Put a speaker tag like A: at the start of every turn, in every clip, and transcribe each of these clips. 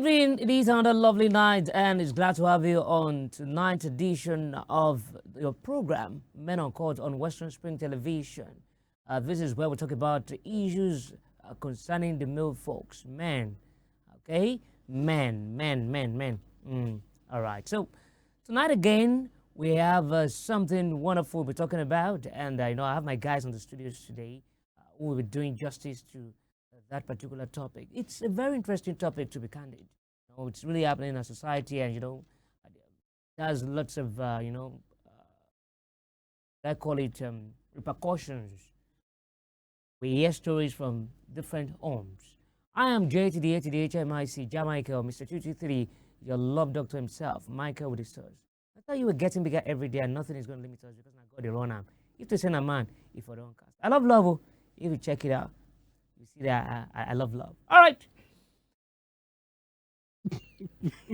A: evening, it is another lovely night, and it's glad to have you on tonight's edition of your program, Men Uncut, on Western Spring Television. This is where we talk about the issues concerning the male folks, men. Okay, men. All right. So tonight again, we have something wonderful we're talking about, and I have my guys on the studios today who will be doing justice to that particular topic. It's a very interesting topic, to be candid. It's really happening in our society, and there's lots of I call it repercussions. We hear stories from different homes. I am J to the A to the HMIC, Jamaica, Mr. 223, your love doctor himself, Michael with the stars. I thought you were getting bigger every day and nothing is going to limit us because I got the run arm. If to send a man, if I don't cast. I love love. If you check it out, you see that I love love. All right.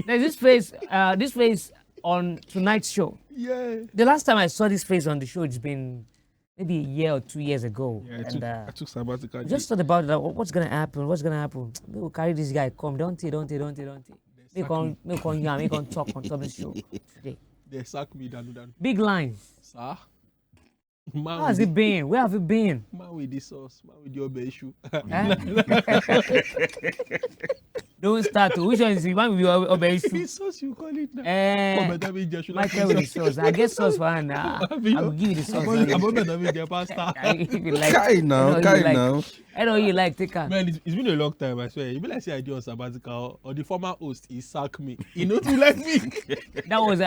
A: There's this face on tonight's show.
B: Yeah.
A: The last time I saw this face on the show, it's been maybe a year or 2 years ago.
B: Yeah, I took sabbatical.
A: Just thought about that. What's gonna happen? We'll carry this guy. Come, don't he? Make on talk on top of the show today.
B: They sack me down.
A: Big lines.
B: Sir?
A: How has it been? Where have you been?
B: Man with the sauce, man with your issue.
A: Don't start. Which one is the man with your issue?
B: The sauce you call it now.
A: Michael with the sauce. I get sauce for her now. I'll give you the sauce.
B: I'm better with the pasta.
A: Kai
C: now.
A: I know you like take her.
B: Man, it's been a long time, I swear. You be like say I do on sabbatical, or the former host, he sacked me. He know to like me.
A: That was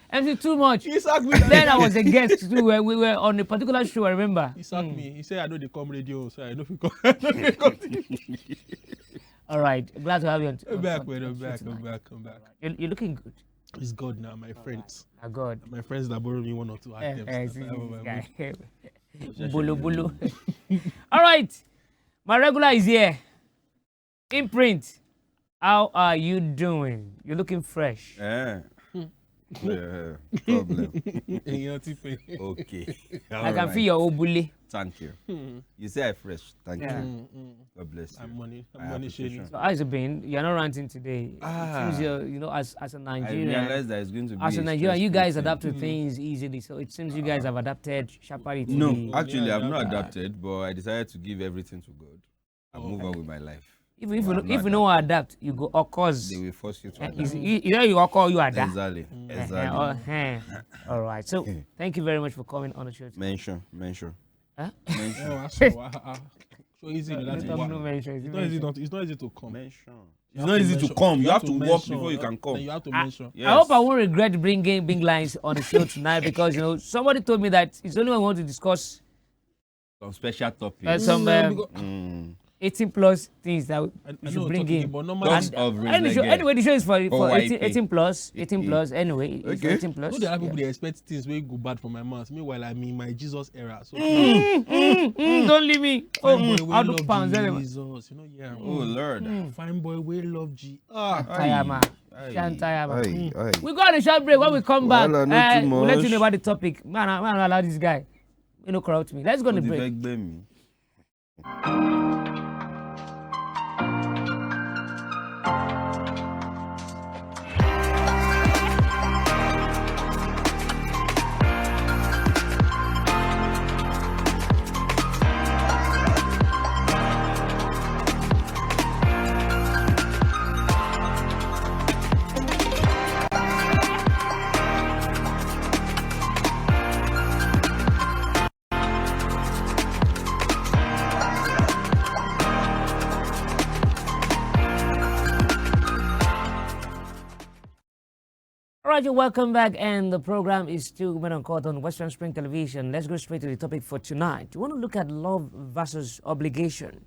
A: MC too much.
B: He sacked me.
A: Then I was a guest too. We were on a particular show, I remember.
B: He sacked me. He said I know they come radio, so I know if you come.
A: All right, glad to have you on.
B: I'm back.
A: You're looking good.
B: It's God now, my friends.
A: God.
B: My friends that borrow me 1 or 2 items.
A: Bulu. All right, my regular is here. Imprint. How are you doing? You're looking fresh.
C: Yeah. Problem. Okay.
A: I can feel your obule.
C: Thank you. You say I fresh. Thank you. God bless you.
B: I'm money shading.
A: So how has it been? You're not ranting today. It seems you're, as a Nigerian.
C: I realized that it's going to be.
A: As a Nigerian, you guys adapt to things easily. So it seems you guys have adapted sharply to
C: No, actually, I've not adapted, but I decided to give everything to God and move on with my life.
A: If you know how to adapt, you go occurs.
C: They will force you to adapt.
A: You occur, you adapt.
C: Exactly.
A: All right. So thank you very much for coming on the show today.
C: Mention.
A: Huh?
B: So easy. It's not easy to come.
C: Mention. It's not easy to come. You have to walk before you can come.
B: You have to mention.
A: I hope I won't regret bringing big lines on the show tonight because somebody told me that it's only when we want to discuss
C: some special topics.
A: Some 18 plus things that we should bring in. Anyway, the show is for 18 plus. 18 plus. Anyway, it's for 18 plus.
B: There are people they expect things will go bad from my mouth. Meanwhile, I'm in my Jesus era. So
A: don't leave me.
B: I'll do pounds. Jesus,
C: Oh Lord.
B: Fine boy, we love G.
A: Tayama. We got a short break. When we come back, we'll let you know about the topic. Man, allow this guy. Crowd me. Let's go on the break. Roger, welcome back, and the program is still Men Uncut on Western Spring Television. Let's go straight to the topic for tonight. We want to look at love versus obligation.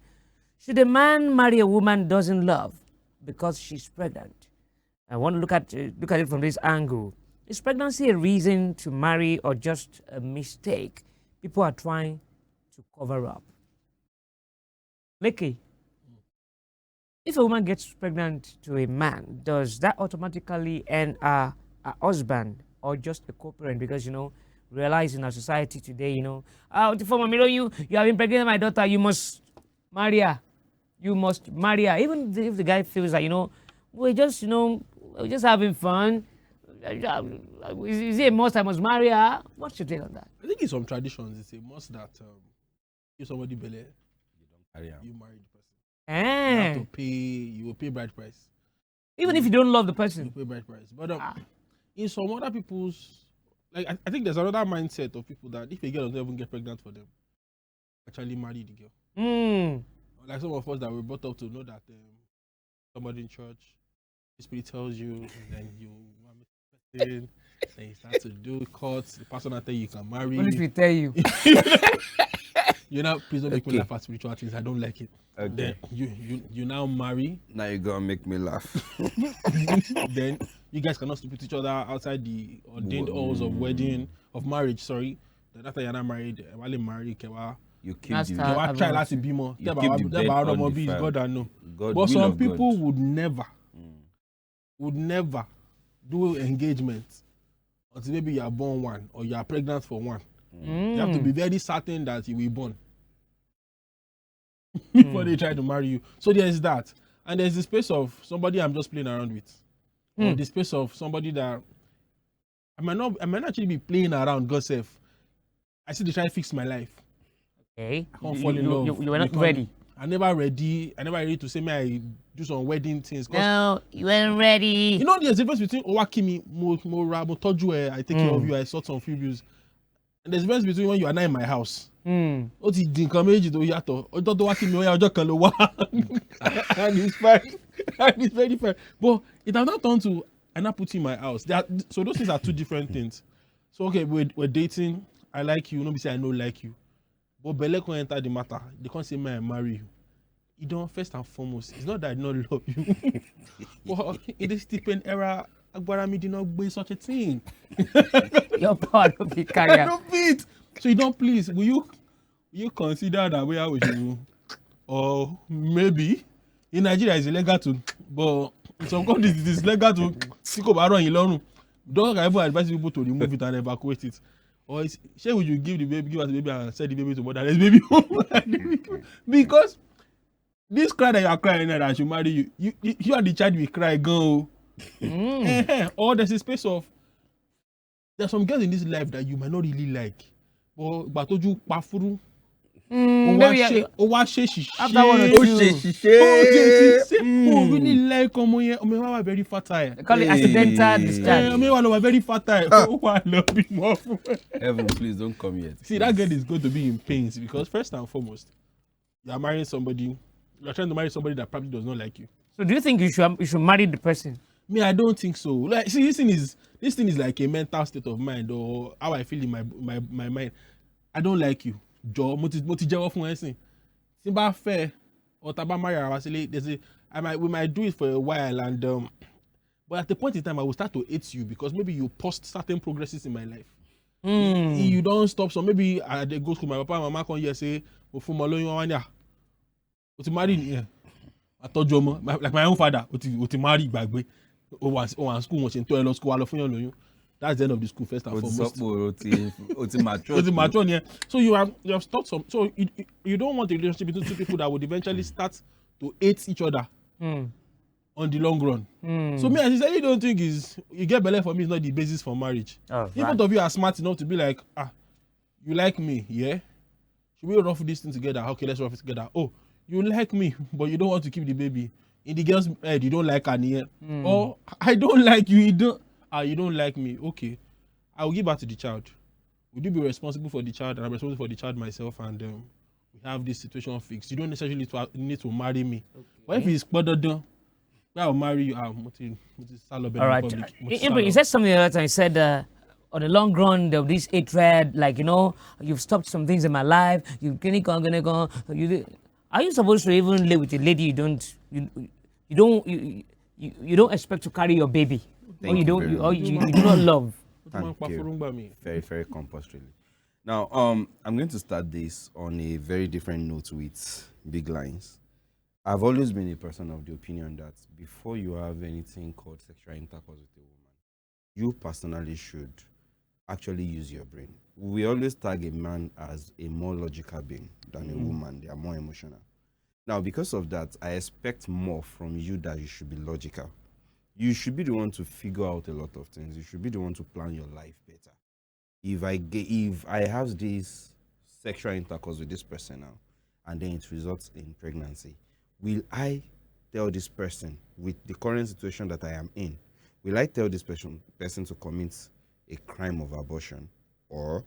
A: Should a man marry a woman doesn't love because she's pregnant? I want to look at it from this angle. Is pregnancy a reason to marry or just a mistake people are trying to cover up? Lekki, if a woman gets pregnant to a man, does that automatically end a husband or just a co-parent? Because realize in our society today, you have been pregnant my daughter, you must marry her. Even if the guy feels like, we're just, we're just having fun. Is it a must I must marry her? What's your take on that?
B: I think in some traditions, it's a must that if somebody belle,
C: Carry on.
B: you marry the person. You have to pay, you will pay bride price.
A: Even if you don't love the
B: You
A: person.
B: pay bride price. But in some other people's, like I think there's another mindset of people that if a girl doesn't even get pregnant for them, actually marry the girl. Like some of us that were brought up to know that somebody in church, the spirit tells you, then you then you start to do courts, the person that tell you can marry.
A: Police will tell you.
B: You know, please don't make me laugh at spiritual things. I don't like it.
C: Okay.
B: Then you now marry.
C: Now you're gonna make me laugh.
B: Then you guys cannot sleep with each other outside the ordained halls of marriage. Sorry. Then after you're not married, while you marry,
C: You keep
A: That's
C: the
A: how-
B: Kewa try lati bimo.
C: You keep the bed undefiled.
B: God I know.
C: God,
B: But
C: will
B: some
C: of
B: people
C: God.
B: would never do engagement until maybe you are born one or you are pregnant for one. You have to be very certain that you will be born before they try to marry you. So there's that. And there's the space of somebody I'm just playing around with. Or the space of somebody that I might not actually be playing around, God self. I see they try to fix my life.
A: Okay.
B: I can't fall in love.
A: You were not ready.
B: I never ready to say may I do some wedding things.
A: No, you weren't ready.
B: You know there's a difference between Owakimi, mo toju I take care of you, I sort some freebies. And there's a difference between when you are not in my house. Ó ti di nǹkan méjì tó yàtọ̀. Ọjọ́ tó wá kí mi ó yá ọjọ́ kan ló wá. And it's fine. And it's very fine. But it has not turned to I not put you in my house. So those things are two different things. So okay, we're dating. I like you. Nobody say I don't like you. But Belle can enter the matter. They can't say, man, I marry you. You don't, first and foremost, it's not that I don't love you. But in this stipend era, Agbarami did not do such a thing.
A: You're part of the career.
B: Don't beat. So you don't please, will you consider that way how we should, or maybe in Nigeria it's illegal to, but in some countries it is legal to stick up around in London. Don't I ever advise people to remove it and evacuate it. Or say would you give us the baby and send the baby to motherless baby home? Because this cry that you are crying that I should marry you, you and the child will cry, go. Or there's a space of there's some girls in this life that you might not really like. But toju pafuru.
A: Maybe after one or two.
B: Really like omo very fertile.
A: They call it accidental discharge.
B: Omo very fertile. I love you more.
C: Heaven, please don't come yet.
B: See, that girl is going to be in pains because first and foremost, you are marrying somebody. You are trying to marry somebody that probably does not like you.
A: So do you think you should marry the person?
B: Me, I don't think so. Like, see, this thing is like a mental state of mind or how I feel in my mind. I don't like you. Joe, mo ti jẹ́wọ́ fún ẹ sìn. Tí bá fẹ́ or tá bá marry ara wa sílé, we might do it for a while and but at the point in time I will start to hate you because maybe you post certain progresses in my life. You don't stop. So maybe I dey go school, my papa and mama come here say, mo fún mo lóyún wọn wá o ti marry nìyẹn. Àtọ́jú ọmọ like my own father o ti marry gbàgbé. O wà school wọn ṣe ń tọ́ ẹ lọ school wa lọ fún yàn lóyún. That's the end of the school first and foremost. So you have stopped some. So you don't want a relationship between two people that would eventually start to hate each other on the long run. So me, as I say, you don't think you get belle for me is not the basis for marriage. If both of you are smart enough to be like, you like me, yeah? Should we rough this thing together? Okay, let's rough it together. Oh, you like me, but you don't want to keep the baby. In the girl's head, you don't like her near. Or I don't like you, you don't like me. Okay, I will give back to the child. Would you be responsible for the child? And I'm responsible for the child myself, and we have this situation fixed. You don't necessarily need to marry me. Okay. But if it's done, I'll marry you. All
A: right. You said something the other time. You said on the long run, there'll be this hatred, like, you've stopped some things in my life. You're gonna go. Are you supposed to even live with a lady you don't expect to carry your baby? Or you do not love?
C: Thank you. Very, very compulsorily. Now, I'm going to start this on a very different note with big lines. I've always been a person of the opinion that before you have anything called sexual intercourse with a woman, you personally should actually use your brain. We always tag a man as a more logical being than a woman. They are more emotional. Now, because of that, I expect more from you that you should be logical. You should be the one to figure out a lot of things. You should be the one to plan your life better. If I have this sexual intercourse with this person now, and then it results in pregnancy, will I tell this person with the current situation that I am in, will I tell this person to commit a crime of abortion, or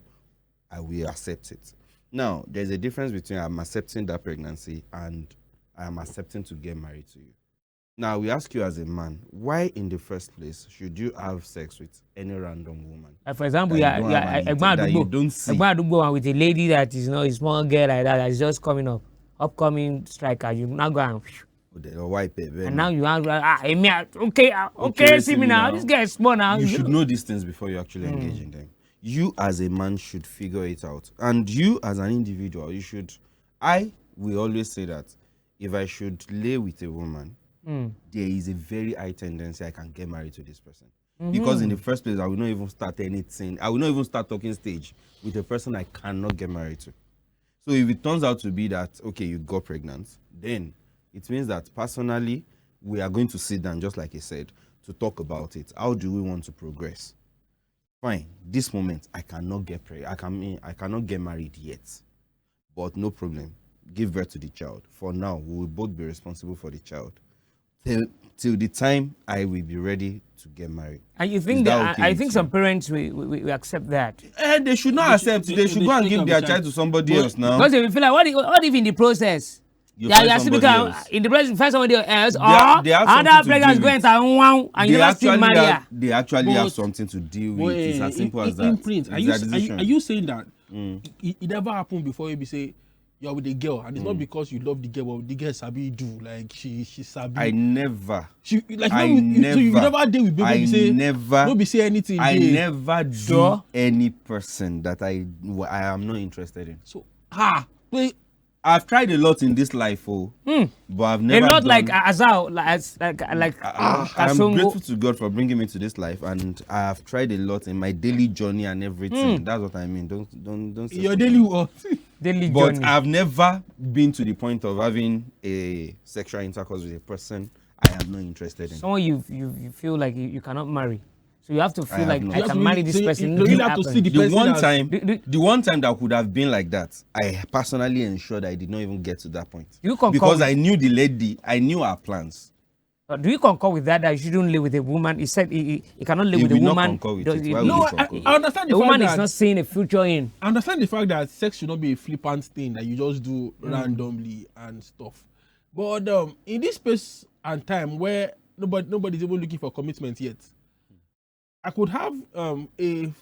C: I will accept it? Now, there's a difference between I'm accepting that pregnancy and I am accepting to get married to you. Now, we ask you as a man, why in the first place should you have sex with any random woman?
A: For example,
C: that you don't see.
A: With a lady that is a small girl like that is just coming up, upcoming striker. You now go and
C: wipe it.
A: And now you have okay, see me now. This guy is small now.
C: You should know these things before you actually engage in them. You as a man should figure it out, and you as an individual, you should. I will always say that if I should lay with a woman, there is a very high tendency I can get married to this person. Because in the first place, I will not even start anything. I will not even start talking stage with a person I cannot get married to. So if it turns out to be that, okay, you got pregnant, then it means that personally, we are going to sit down, just like I said, to talk about it. How do we want to progress? Fine, this moment, I cannot get pregnant. I cannot get married yet. But no problem. Give birth to the child. For now, we will both be responsible for the child. Till the time I will be ready to get married.
A: And you think that I think some parents we accept that.
C: They should not accept it. They should go and give their child to somebody else now.
A: Because they feel like what if in the process in the process find somebody else, or another pregnant is going to and you never still marry her.
C: They actually have something to deal with. It's as simple as that.
B: Imprint. Are you saying that it never happened before you be say you're with a girl, and it's not because you love the girl, but the girl sabi do, like she sabi.
C: I never.
B: So you never deal with baby. Don't be say anything.
C: I never do any person that I am not interested in.
B: So
C: I've tried a lot in this life, but I've never.
A: A lot like Azal, like
C: I'm grateful to God for bringing me to this life, and I have tried a lot in my daily journey and everything. That's what I mean. Don't. Say
B: your daily what?
A: Daily
C: but
A: journey.
C: I've never been to the point of having a sexual intercourse with a person I am not interested in.
A: Someone you feel like you cannot marry. So you have to feel like I can marry this person.
B: You have to see
C: the one time that could have been like that, I personally ensured I did not even get to that point. Because I knew the lady, I knew her plans.
A: Do you concur with that you shouldn't live with a woman? He said he cannot live with a woman.
B: I understand the fact
A: woman
B: that
A: is not seeing a future in.
B: I understand the fact that sex should not be a flippant thing that you just do randomly and stuff. But in this space and time where nobody's even looking for commitment yet, I could have a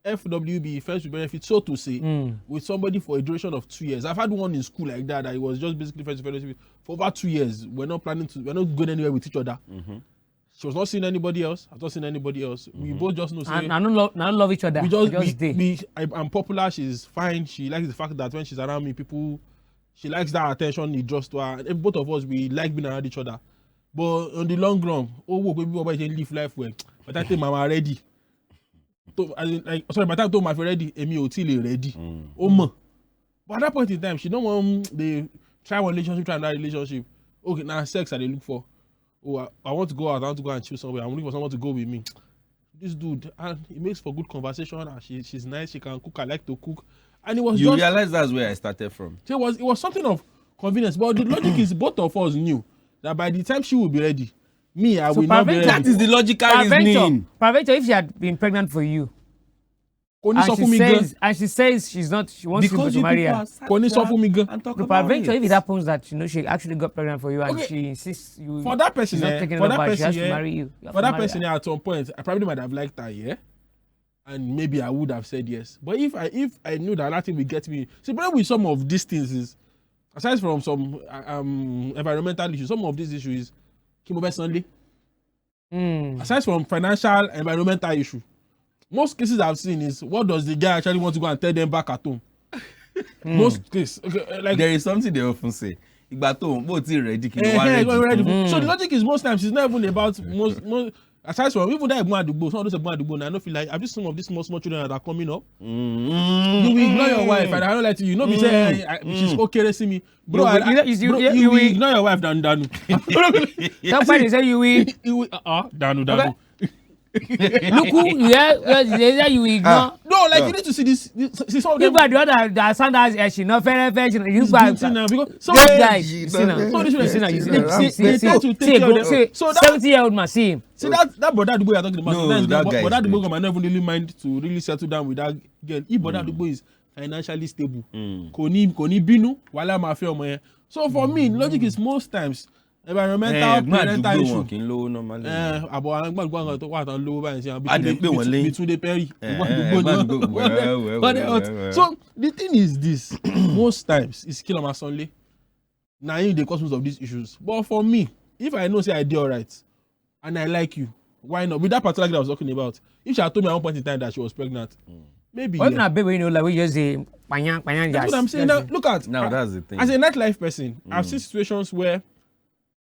B: FWB, friends with benefits, so to say, with somebody for a duration of 2 years. I've had one in school like that. I was just basically friends with benefits for over 2 years. We're not going anywhere with each other. She was not seeing anybody else. I was not seeing anybody else. We both just know.
A: I don't love each other.
B: I'm popular. She's fine. She likes the fact that when she's around me, she likes that attention it draws to her. And both of us, we like being around each other. But on the long run, we can live life well. By the time I'm ready. By the time I'm ready, Emi Otile ready. But at that point in time, she don't want the try one relationship, try another relationship. Okay, now sex I they look for. Oh, I want to go out, I want to go and chill somewhere. I'm looking for someone to go with me. This dude, and it makes for good conversation. And she's nice, she can cook, I like to cook. And it was
C: you realize that's where I started from.
B: So it was something of convenience. But the logic is both of us knew that by the time she will be ready, I will not be ready.
C: That is the logical reasoning.
A: Peradventure, if she had been pregnant for you, and she says she wants you to marry her. Peradventure, if it happens that she actually got pregnant for you and she insists you
B: for that person,
A: she's not taking over, she has to marry you.
B: For that person, at some point, I probably might have liked her, and maybe I would have said yes. But if I knew that thing would get me, see, problem with some of these things is, aside from some environmental issues, some of these issues is Kimobe Sunday. Aside from financial, environmental issue, most cases I've seen is what does the guy actually want to go and tell them back at home? Most cases, like
C: there is something they often say. Ready.
B: So the logic is most times it's not even about most Aside from even that some of those Adugbo, I don't feel like I've just some of these small children that are coming up.
C: Mm.
B: You will ignore your wife, and I don't like to. You know, be say she's okay to see me, bro. You will ignore your wife, Danu.
A: Somebody say you will.
B: Danu.
A: Look who you ignore.
B: No, like you need to see this. See some of them.
A: If the other that sound as she not fair, you
B: guilty now because some
A: this guy, you see now, see 70-year-old man, see him.
B: See that brother Adugbo you're talking about.
C: No, that guy.
B: Brother Adugbo might not even really mind to really settle down with that girl. If brother Adugbo is financially stable, koni binu wala ma fe omo yen. So for me, logic is most times environmental parental issue. About Agbagbo tó wà tán lówó báyìí sí Bitunde Perry. So the thing is this, most times it's kill my sonle. Now you the causes of these issues. But for me, if I know say I did alright and I like you, why not? With that particular girl I was talking about, if she had told me at one point in time that she was pregnant, maybe.
A: Or if not baby, you know, like we just say panyang.
B: That's what I'm saying. Now, look at
C: now that's the thing.
B: As a nightlife person, I've seen situations where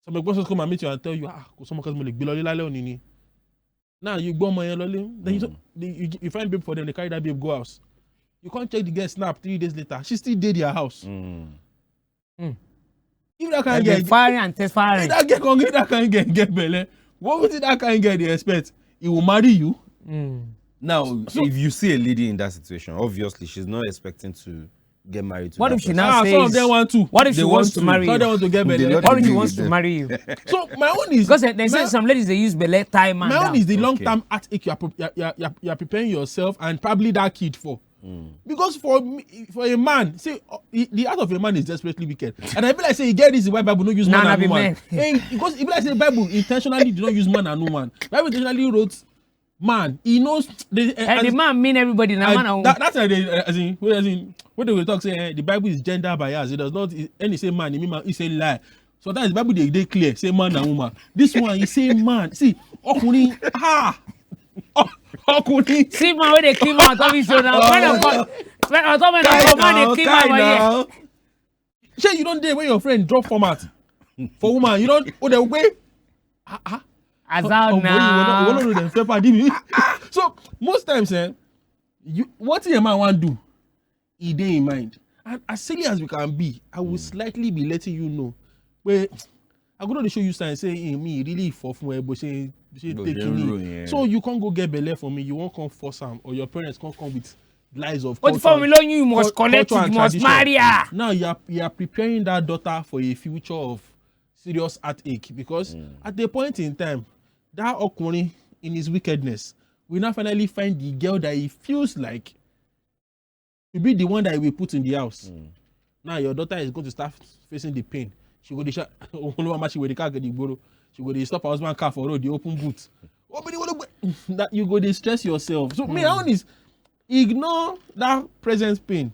B: some persons come and meet you and tell you, some cause like biloli. Now you go my lolly, then you find babe for them, they carry that babe go house. You can't check the girl snap 3 days later. She still did their house. If that can't get
A: firing and test firing.
B: If that can't get belle, what would that can't get they expect? He will marry you.
C: Now, so, if you see a lady in that situation, obviously she's not expecting to get married to.
A: What if she now says?
B: Some of them want to.
A: What if she wants to marry you?
B: Some of them want to get belle.
A: What if she wants to marry you?
B: So my own is
A: because they say some ladies they use belle time.
B: My own is the long-term heartache you're preparing yourself and probably that kid for. Because for a man, say the heart of a man is desperately wicked, and I feel like say you get this why Bible don't use man and woman. Because if I say Bible intentionally did not use man and woman, Bible intentionally wrote man. He knows
A: the man mean everybody now. Man and woman.
B: That's as in when they will talk say the Bible is gender bias. It does not any say man. It mean man. It say lie. So that is the Bible they clear say man and woman. This one he say man. See okuni okuni.
A: See man where they clean on top of his shoulder. When on top of the man they clean over here.
B: Say you don't dare when your friend drop format for woman. You don't. Oh the way. So most times, what a man want to do, he dey in mind. And as silly as we can be, I will slightly be letting you know. Where I'm going to show you signs saying me really for but say taking it. So you can't go get belle for me. You won't come force him, or your parents can't come with lies of.
A: But for me, you must collect it, you must marry her.
B: Now you are preparing that daughter for a future of serious heartache because at the point in time, that Okuni in his wickedness will now finally find the girl that he feels like will be the one that he will put in the house. Now your daughter is going to start facing the pain. She go to she go to stop her husband car for road, the open boot. That you go to stress yourself. So me, I is ignore that present pain.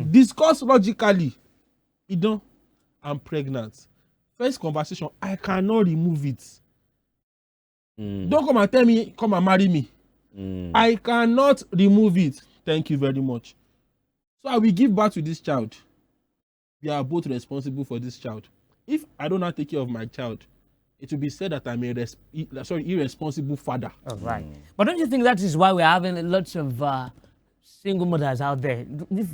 B: Discuss logically. I'm pregnant. First conversation, I cannot remove it. Don't come and tell me, come and marry me. I cannot remove it. Thank you very much. So I will give birth to this child. We are both responsible for this child. If I do not take care of my child, it will be said that I'm irresponsible father.
A: Oh, right. But don't you think that is why we're having lots of single mothers out there? If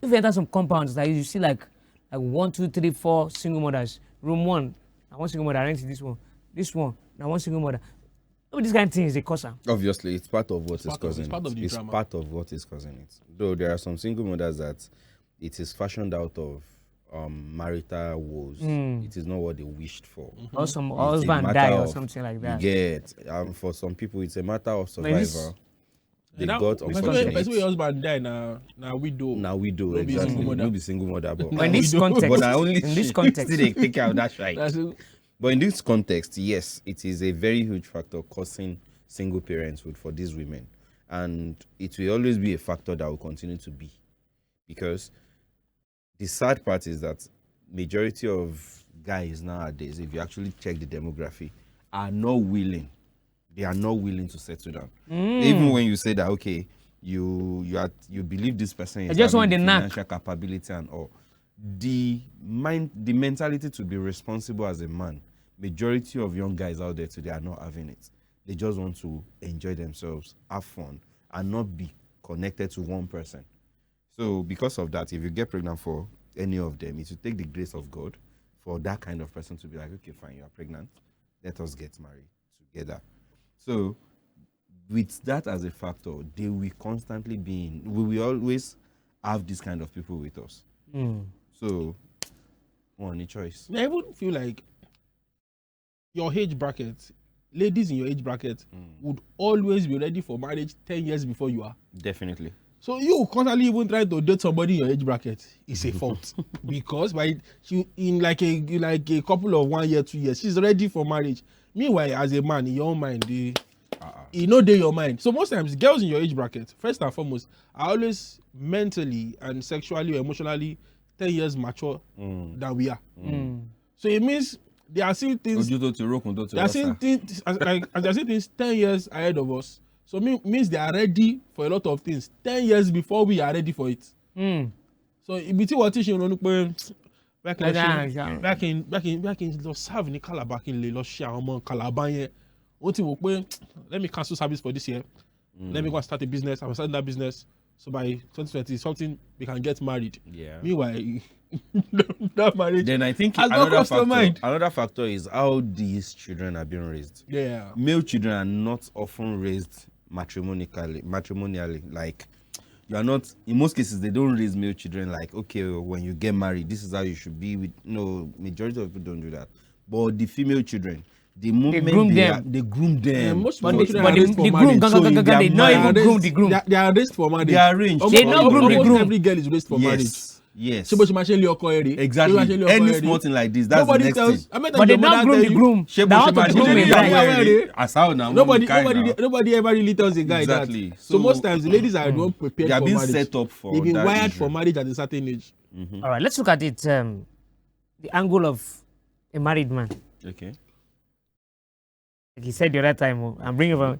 A: you enter some compounds, like you see like 1, 2, 3, 4 single mothers. Room 1, I want single mother. I rent this one. This one, I want single mother. This kind of thing is a cause.
C: Obviously, it's part of what is causing it.
B: It's
C: part of what is causing it. Though there are some single mothers that it is fashioned out of marital woes. It is not what they wished for.
A: Or some husband die or something like that.
C: You get. For some people, it's a matter of survival. They got
B: unfortunate. Your husband die now widow.
C: Now widow, exactly. No be single mother, but
A: in this context,
C: but only
A: in this context,
C: they take care of that right. But in this context, yes, it is a very huge factor causing single parenthood for these women, and it will always be a factor that will continue to be, because the sad part is that majority of guys nowadays, if you actually check the demography, are not willing. They are not willing to settle down. Even when you say that, okay, you believe this person is having financial capability and all, the mentality to be responsible as a man, majority of young guys out there today are not having it. They just want to enjoy themselves, have fun, and not be connected to one person. So because of that, if you get pregnant for any of them, it will take the grace of God for that kind of person to be like, okay, fine, you are pregnant. Let us get married together. So with that as a factor, they will constantly be in, we will always have this kind of people with us. So, only choice.
B: I even feel like your age bracket, ladies in your age bracket would always be ready for marriage 10 years before you are.
C: Definitely.
B: So you constantly even try to date somebody in your age bracket is a fault. Because in like a couple of 1 year, 2 years, she's ready for marriage. Meanwhile, as a man, in your own mind, you know they your mind. So most times, girls in your age bracket, first and foremost, are always mentally and sexually or emotionally 10 years mature than we are. So it means they are seeing things. They are seeing things like they are seeing things 10 years ahead of us. So means they are ready for a lot of things 10 years before we are ready for it. So between what teaching back in lọ serve ní Calabar kí n lè lọ ṣe àwọn ọmọ Calabar yẹn. Ó ti wò pé let me cancel service for this year. Let me go and start a business. I'm starting that business. So by 2020 something we can get married. Yeah. Meanwhile, that marriage.
C: Then I think another factor is how these children are being raised.
B: Yeah.
C: Male children are not often raised matrimonially. Like you are not, in most cases they don't raise male children like, okay, when you get married, this is how you should be with. No, majority of people don't do that. But the female children, the moment they groom them.
B: Most
A: but
B: children
A: the
B: are raised for
A: groom,
B: marriage.
A: they not even groom the groom.
B: They are raised for marriage.
C: They are arranged.
A: They not groom the groom.
B: Every girl is raised for marriage.
C: Yes.
B: Exactly.
C: Any small thing like this, that's
B: nobody
C: the next
B: tells,
C: thing.
A: But they not groom the groom.
B: Nobody ever really tells a guy
C: exactly.
B: that. So most times the ladies are not prepared for marriage.
C: They are being set up for
B: They've been
C: that
B: wired
C: issue.
B: for marriage at a certain age.
A: All right, let's look at it. The angle of a married man.
C: Okay.
A: Like he said the other time, I'm bringing from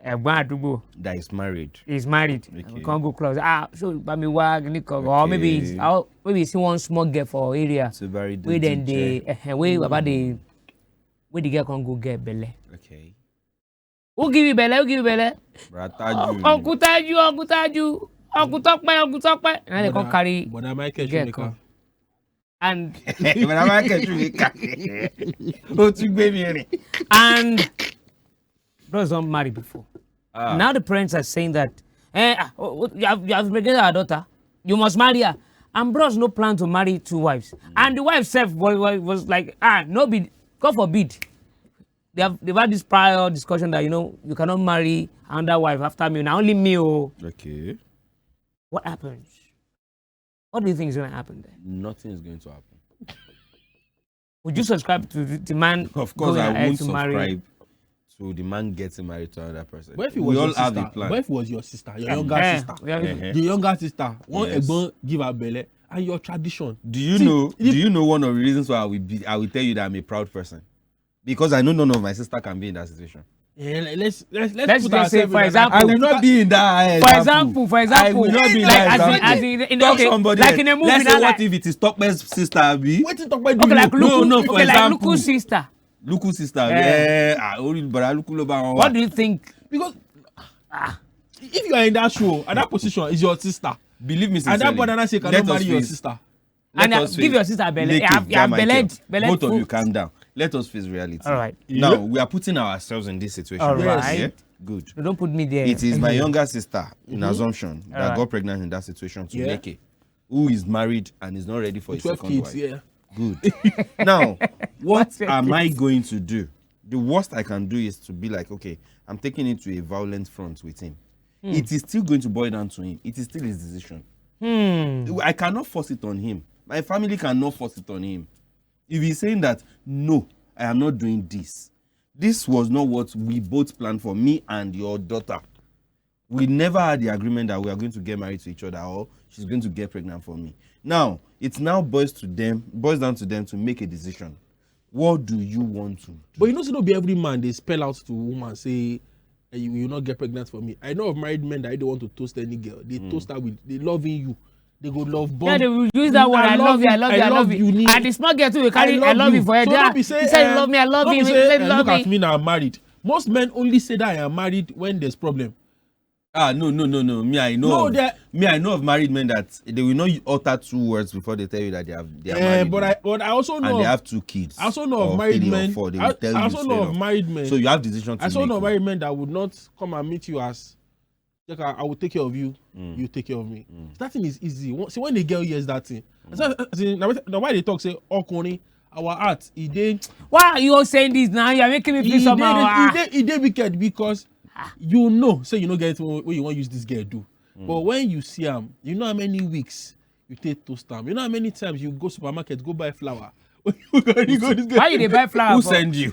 A: Adubo.
C: That is married.
A: He's married.
C: Okay.
A: We can't go close. So by me work, or maybe see one small girl for area.
C: So very
A: Where then about the where the girl can go get belly.
C: Okay.
A: Who give you belly? Uncle Taju. Uncle talk. And they can carry.
B: But I might catch you.
A: And brothers don't marry before. Now the parents are saying that you have pregnant our daughter, you must marry her. And bros no plan to marry 2 wives. And the wife self was like, no be, God forbid. They've had this prior discussion that you cannot marry another wife after me. Now only me.
C: Okay.
A: What happens? What do you think is going to happen there?
C: Nothing is going to happen.
A: Would you subscribe to the man?
C: Of course, I won't subscribe
A: marry?
C: to the man getting married to another person.
B: What if it was
C: we all
B: your
C: have
B: sister?
C: a plan.
B: What if it was your sister, your younger sister? The younger sister, one egbon give her belly, and your tradition.
C: Do you know one of the reasons why I will tell you that I'm a proud person? Because I know none of my sister can be in that situation.
B: Yeah, let's
A: put just say, for example,
C: I will not be in that.
A: For example,
C: I will not be in that.
A: As in
C: somebody
A: like in a movie.
C: Let's say what if it is Tokpe's sister?
B: What is Tokpe
A: Okay, like
C: no, for example.
A: Luku's sister.
C: Luku's sister.
A: What do you think?
B: Because if you are in that show and that position is your sister,
C: believe me,
B: and that brother say cannot marry your sister,
A: and give your sister a belly. You have belly.
C: Both of you calm down. Let us face reality.
A: All right.
C: Now we are putting ourselves in this situation.
A: All right.
C: Yeah? Good.
A: So don't put me there.
C: It is my younger sister, in assumption, that got pregnant in that situation to Leke, who is married and is not ready for his second wife.
B: Yeah.
C: Good. Now, what am I going to do? The worst I can do is to be like, okay, I'm taking it to a violent front with him. It is still going to boil down to him. It is still his decision. I cannot force it on him. My family cannot force it on him. If he's saying that, no, I am not doing this. This was not what we both planned for, me and your daughter. We never had the agreement that we are going to get married to each other or she's going to get pregnant for me. Now, it now boils down to them to make a decision. What do you want to do?
B: But not be every man they spell out to woman say, you will not get pregnant for me. I know of married men that they don't want to toast any girl. They toast her with, they loving you. They go love bomb.
A: Yeah, they will use that word. I love you. And the small girl too will carry I love you for her.
B: So don't be saying,
A: he said you love me, I love you. He said you love
B: look
A: me.
B: at me now, I'm married. Most men only say that I am married when there's problem.
C: No. Me, I know. I know of married men that they will not utter 2 words before they tell you that they are married.
B: But I also know.
C: And they have 2 kids.
B: I also know of married men.
C: I
B: also know of married men.
C: So you have decision to make.
B: I also know of married men that would not come and meet you as, like, I will take care of you. You take care of me. That thing is easy. See, when the girl hears that thing, now why they talk say, "Oh, Connie, our heart, he did."
A: Why are you all saying this now? You're making me feel somehow.
B: He did wicked because you know, say you know get what you want to use this girl do. But when you see him, you know how many weeks you take toast time. You know how many times you go supermarket, go buy flour.
A: Why you they buy flour?
C: Who send you?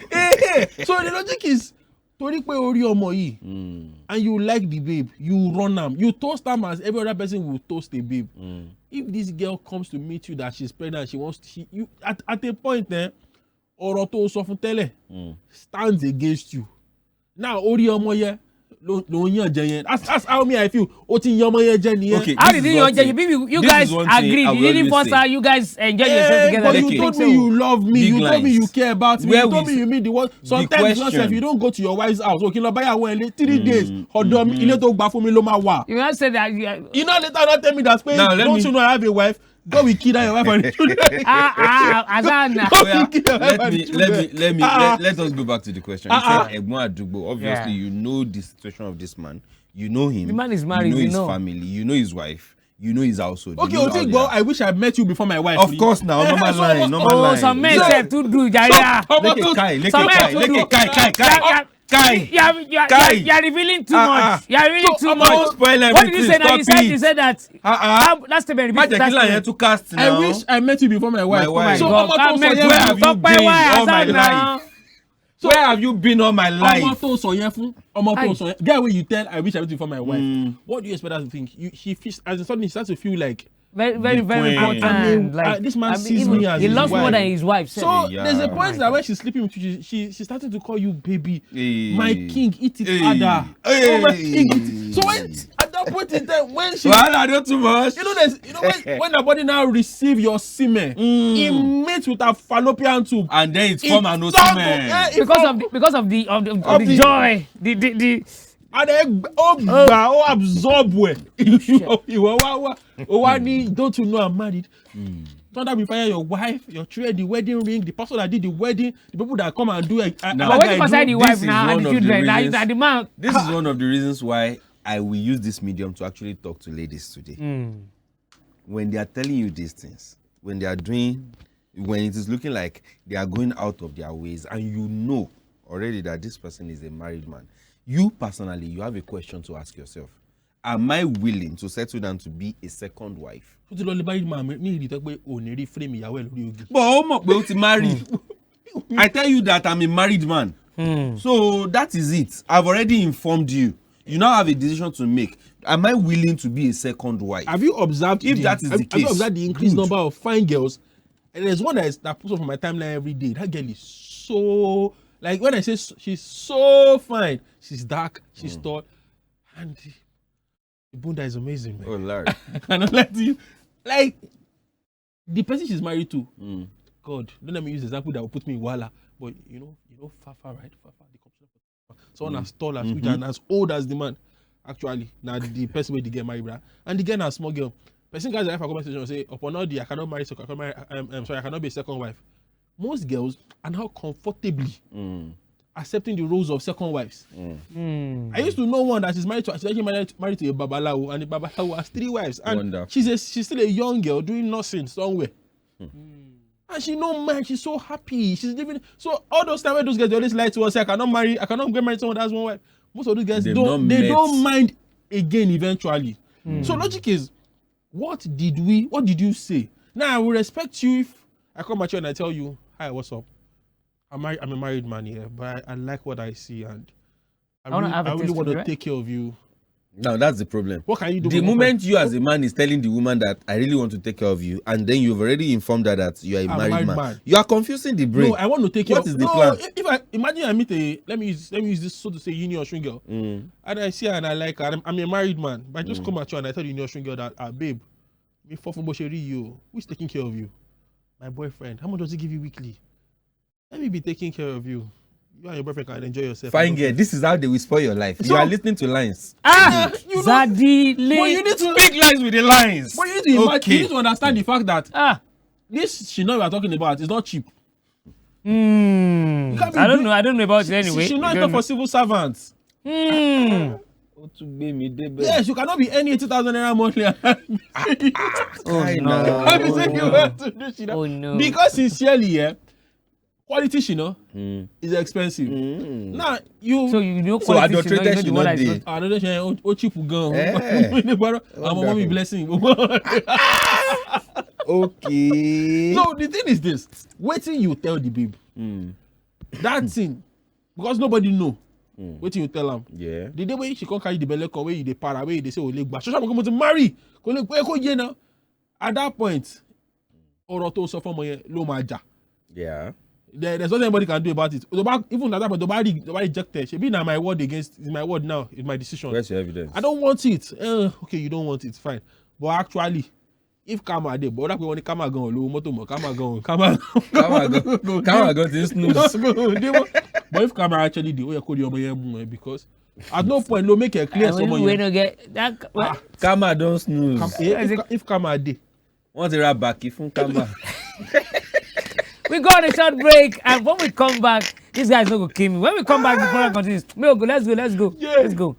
B: So the logic is, and you like the babe, you run them, you toast them as every other person will toast a babe. If this girl comes to meet you that she's pregnant, you at a point stands against you. Now ori omo ye lo yan je yen. That's how me I feel. O ti yan omo ye je niyen.
C: Okay,
A: how did you yan je? You guys agreed. You didn't force her. You guys enjoy yourself together.
B: But you told me you love me. You told me you care about me. You told me you mean the word. Sometimes yourself you don't go to your wife's house. Okay, buy her when 3 days. Odo mi ile to gba fún mi ló ma wà.
A: You not say that.
B: You know later not tell me that space. Don't you know I have a wife? Go with kid and your wife and the children.
A: Azana.
C: Let us go back to the question. You said Egbon Adugbo. Obviously, you know the situation of this man. You know him.
A: The man is married.
C: You know his family. You know his wife. You know his household.
B: Okay, Otigbo, I wish I met you before my wife.
C: Of course, now normal line.
A: Oh, some men have to do that. You're revealing too much. You're revealing too much. What did you say that? You said that. That's the very big thing.
B: I wish I met you before my wife.
C: So where have you been all my life? Where have you been all my life?
B: Guy, when you tell I wish I met you before my wife, what do you expect her to think? She feels as a sudden he starts to feel like
A: very important.
B: This man sees me as
A: he loves more than his wife.
B: So there's a point that when she's sleeping with you, she's starting to call you baby, my king, eat it harder. Oh my king. So when at that point in time, when she
C: I don't too much.
B: When the body now receive your semen, it meets with a fallopian tube,
C: and then it's form and no semen.
A: Because of the joy, the
B: and then absorb where don't you know I'm married? Don't that be fire your wife, your children, the wedding ring, the person that did the wedding, the people that come and do it.
A: But waiting for the wife now and the children. The man.
C: This is one of the reasons why I will use this medium to actually talk to ladies today. When they are telling you these things, when they are doing, when it is looking like they are going out of their ways, and you know already that this person is a married man, you personally, you have a question to ask yourself. Am I willing to settle down to be a second wife?
B: But marry.
C: I tell you that I'm a married man. So that is it. I've already informed you. You now have a decision to make. Am I willing to be a second wife?
B: Have you observed
C: if that is the case?
B: Have you observed the increased number of fine girls? And there's one that pops up on my timeline every day. That girl is so, like when I say she's so fine, she's dark, she's tall, and the bunda is amazing, man.
C: Oh Lord.
B: I cannot let you, like the person she's married to. God, don't let me use the example that will put me in wala. But you know, Fafa, right? Fafa, the someone as tall as which and as old as the man. Actually, now the person with the girl married, and the girl na small girl. Person guys have a conversation and say, upon all the I cannot marry, I cannot be a second wife. Most girls are now comfortably accepting the roles of second wives. I used to know one that is married to, she's actually married to a babalawo, and the babalawo has 3 wives, and she's still a young girl doing nursing somewhere. And she no mind, she's so happy. She's living. So all those times when those guys they always lie to us, say, I cannot get married to someone that has 1 wife. Most of those guys don't mind again eventually. So logic is, what did you say? Now I will respect you if I come at you and I tell you, hi, what's up? I'm a married man here, but I like what I see, and I really want to take care of you.
C: Now that's the problem.
B: What can you do?
C: The moment you as a man is telling the woman that I really want to take care of you, and then you've already informed her that you are a married man, you are confusing the brain.
B: No, I want to take care of.
C: What is the plan?
B: If I imagine I meet let me use this so to say union string girl, and I see her and I like her. I'm a married man, but I just come at you and I tell the union string girl that babe, me for you, who's taking care of you? My boyfriend. How much does he give you weekly? Let me be taking care of you. You and your boyfriend can enjoy yourself.
C: Fine girl, this is how they will spoil your life. You are listening to lines.
A: Zaddy
B: But you need to
C: Speak lines with the lines.
B: But you need to imagine, you need to understand the fact that this Shina we are talking about is not cheap.
A: I don't know. I don't know about it anyway.
B: Shina is not for civil servants.
C: Yes,
B: Yes, you cannot be earning 80,000 naira monthly.
A: Oh no.
B: I'm saying you have to do Shina.
A: Oh no.
B: Because sincerely, quality Shina is expensive. Now you.
A: So you know
C: So
A: quality
C: adulterated
A: Shina, you know the one
C: Shina
A: that is
C: dey.
A: not-
B: Another Shina, cheap gun.
C: Eh.
B: I'm a mommy blessing.
C: Okay.
B: So the thing is this: waiting you tell the babe that thing because nobody know. Waiting you tell am.
C: Yeah.
B: The day when she can't carry the belly come where you dey para where you dey say ole gba. Social come to marry. Ko ye na. At that point, ọ̀rọ̀ tó sọ fún ọmọ yẹn ló máa jà.
C: Yeah.
B: There's nothing anybody can do about it. Even at that point, nobody rejected. She be now my word against is my word now. It's my decision.
C: Where's your evidence?
B: I don't want it. Okay, you don't want it, fine. But actually, if karma dey, but that when karma go low motor mo, karma go.
C: Come on, go this snooze.
B: But if karma actually dey, we call you because at no point no make it clear someone.
A: We don't get that.
C: Kama don't snooze.
B: If karma dey,
C: Want to rap back if Kama.
A: We go on a short break, and when we come back, this guy's not gonna kill me. When we come back, the program continues. Let's go.
B: Yeah.
A: Let's go.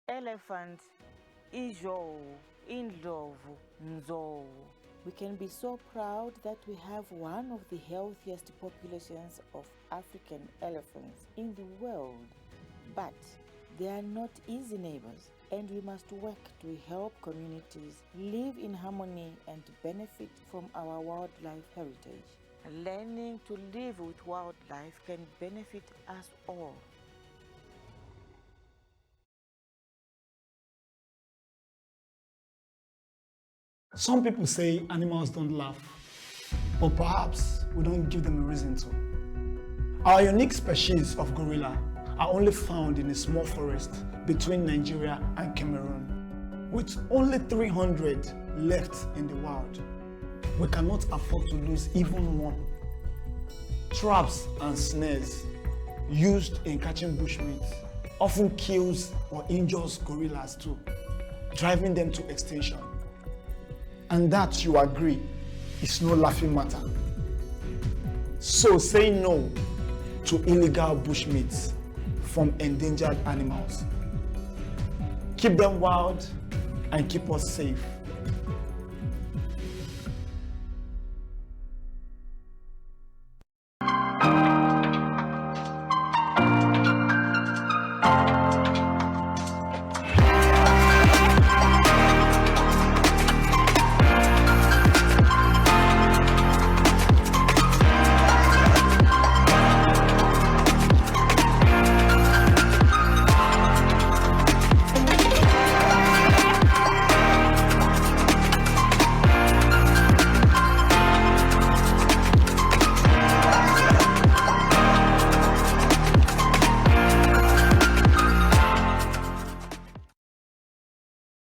D: Elephant, Ijo, Indlovu, Nzo. We can be so proud that we have one of the healthiest populations of African elephants in the world. But they are not easy neighbors, and we must work to help communities live in harmony and benefit from our wildlife heritage. Learning to live with wildlife can benefit us all.
E: Some people say animals don't laugh, but perhaps we don't give them a reason to. Our unique species of gorilla are only found in a small forest between Nigeria and Cameroon. With only 300 left in the wild, we cannot afford to lose even one. Traps and snares used in catching bushmeat often kills or injures gorillas too, driving them to extinction. And that, you agree, is no laughing matter. So say no to illegal bushmeat from endangered animals. Keep them wild and keep us safe.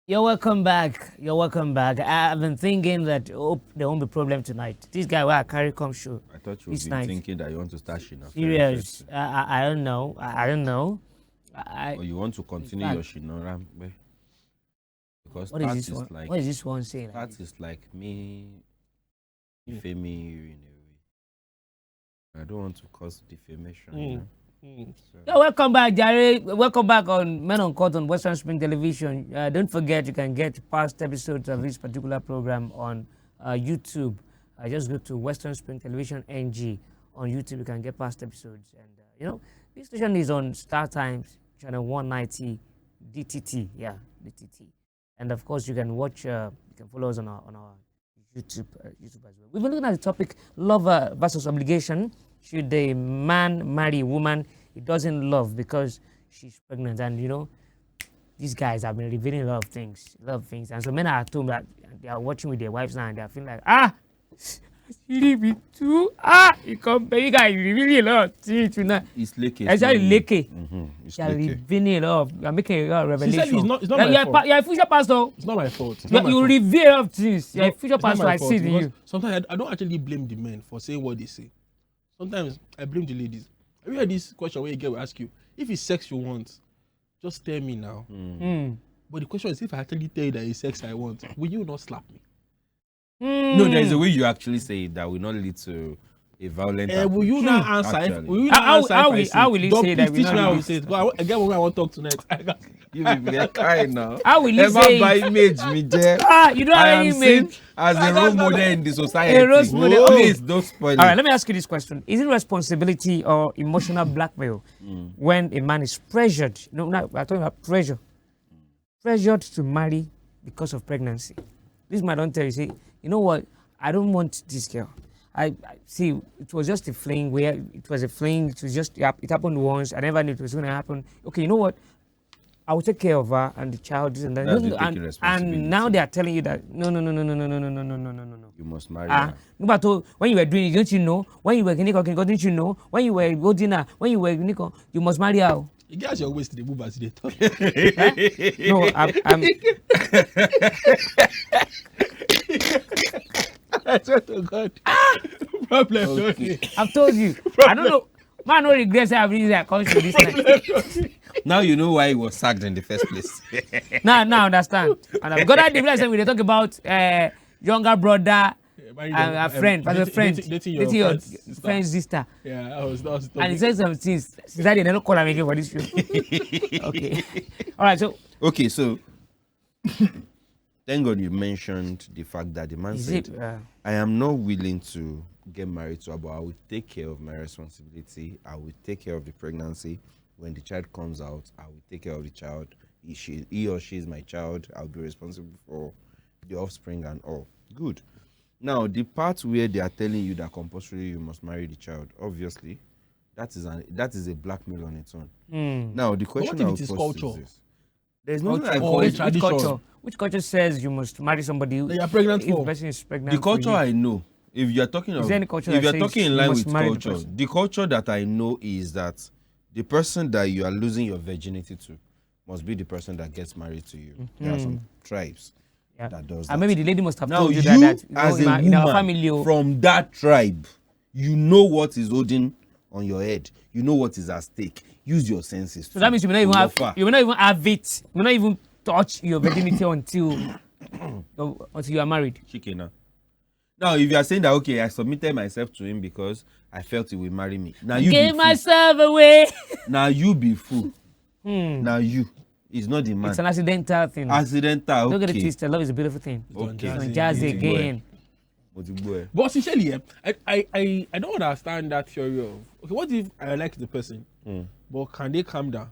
A: You're welcome back. You're welcome back. I've been thinking that there won't be problem tonight. This guy where I carry come show.
C: I thought you
A: This
C: would be
A: night.
C: thinking that you want to start Shina.
A: Serious. I don't know. I don't know.
C: Or you want to continue
A: fact-
C: your Shina ramp. Because
A: What is
C: that
A: this
C: is
A: one?
C: like
A: What is this one saying?
C: that is like me defaming you in a way. I don't want to cause defamation. You know? So,
A: Yeah, welcome back, Jerry. Welcome back on Men Uncut on Western Spring Television. Don't forget, you can get past episodes of this particular program on YouTube. Just go to Western Spring Television NG on YouTube. You can get past episodes. And, this station is on Star Times, channel 190 DTT. Yeah, DTT. And of course, you can watch, you can follow us on our YouTube as well. We've been looking at the topic love versus obligation. Should a man marry a woman he doesn't love because she's pregnant? And you know, these guys have been revealing a lot of things. And so men are at home that they are watching with their wives now and they are feeling like, you leave me too. You guys revealing a lot of things tonight.
C: It's leaky.
A: It's actually leaky.
C: It's
A: You're
C: leaky.
A: revealing a lot of, you're making a lot of
B: She said
A: revelation.
B: it's not my fault.
A: You're a future pastor.
B: It's not my fault. It's not my
A: You
B: fault.
A: reveal a lot of things. You're a future
B: It's not
A: pastor,
B: my
A: I
B: fault
A: see it in
B: because
A: you.
B: Sometimes I don't actually blame the men for saying what they say. Sometimes I blame the ladies. Have you heard this question where a girl will ask you, if it's sex you want, just tell me now. But the question is, if I actually tell you that it's sex I want, will you not slap me?
C: No, there is a way you actually say it that will not lead to a violent
B: Will you not answer?
C: Actually.
B: Will you not answer?
A: How will you say that?
B: Teach me how we say it. Again, when I want to talk tonight.
C: You will be crying now.
A: How will you
C: Ever
A: say
C: by
A: it?
C: image, me there.
A: You don't
C: I
A: have
C: am
A: any
C: seen
A: image.
C: as a role model in the society.
A: A role model.
C: Please don't spoil
A: All right,
C: it.
A: let me ask you this question. Is it responsibility or emotional blackmail when a man is pressured? No, we're talking about pressure. Pressured to marry because of pregnancy. This man don't tell you, say, you know what? I don't want this girl. I see, it was just a fling where it was a fling. It was just, it happened once. I never knew it was going to happen. Okay, you know what? I will take care of her and the child, this and that.
C: That's you taking responsibility.
A: And now they are telling you that, no.
C: You must marry her.
A: No, but when you were doing it, don't you know? When you were Nico, didn't you know? When you were holding her, when you were Nico, you must marry her.
B: You guys are always to the move as they talk.
A: No, I'm
B: I swear to God. Problem.
C: Okay.
A: I've told you. I don't know. Man, no regrets I have reason I come to this night.
C: Now you know why he was sacked in the first place.
A: Now I understand. And I've got that difference when they talk about younger brother and a friend, as a friend, dating your friend's sister.
B: Yeah, I was
A: And he said some things. Since that they never call him again for this show. Okay. All right. So.
C: Okay, so thank God you mentioned the fact that the man
A: Is
C: said,
A: it,
C: I am not willing to get married to her, but I will take care of my responsibility. I will take care of the pregnancy. When the child comes out, I will take care of the child. He or she is my child. I'll be responsible for the offspring and all. Good. Now, the part where they are telling you that compulsory you must marry the child, obviously, that is a blackmail on its own. Now, the question I would pose
B: culture?
C: is this. There's no
B: Tradition.
A: Which culture says you must marry somebody
B: That you are pregnant
A: if
B: for?
A: the person is pregnant?
C: The culture
A: for you?
C: I know, if you're talking
A: Is
C: of,
A: there any culture
C: if
A: that
C: you're
A: says
C: talking in
A: you
C: line
A: must
C: with
A: marry the
C: culture,
A: person?
C: the culture that I know is that the person that you are losing your virginity to must be the person that gets married to you. There are some tribes that does that.
A: And maybe the lady must have
C: Now
A: told you
C: you,
A: that
C: as a
A: in our
C: woman
A: family,
C: from that tribe, you know what is holding on your head. You know what is at stake. Use your senses.
A: so that means you may not even have it. You may not even touch your virginity until you are married.
C: Chicken. Now, if you are saying that, okay, I submitted myself to him because I felt he will marry me. Now you
A: Gave
C: be
A: myself away.
C: Now you be fool. Now you. It's not the man.
A: It's an accidental thing.
C: Accidental, okay.
A: Don't get it twisted. Love is a beautiful thing.
C: Okay.
A: It's on jazz again.
B: But essentially, I don't understand that theory of, okay, what if I like the person, but can they calm down?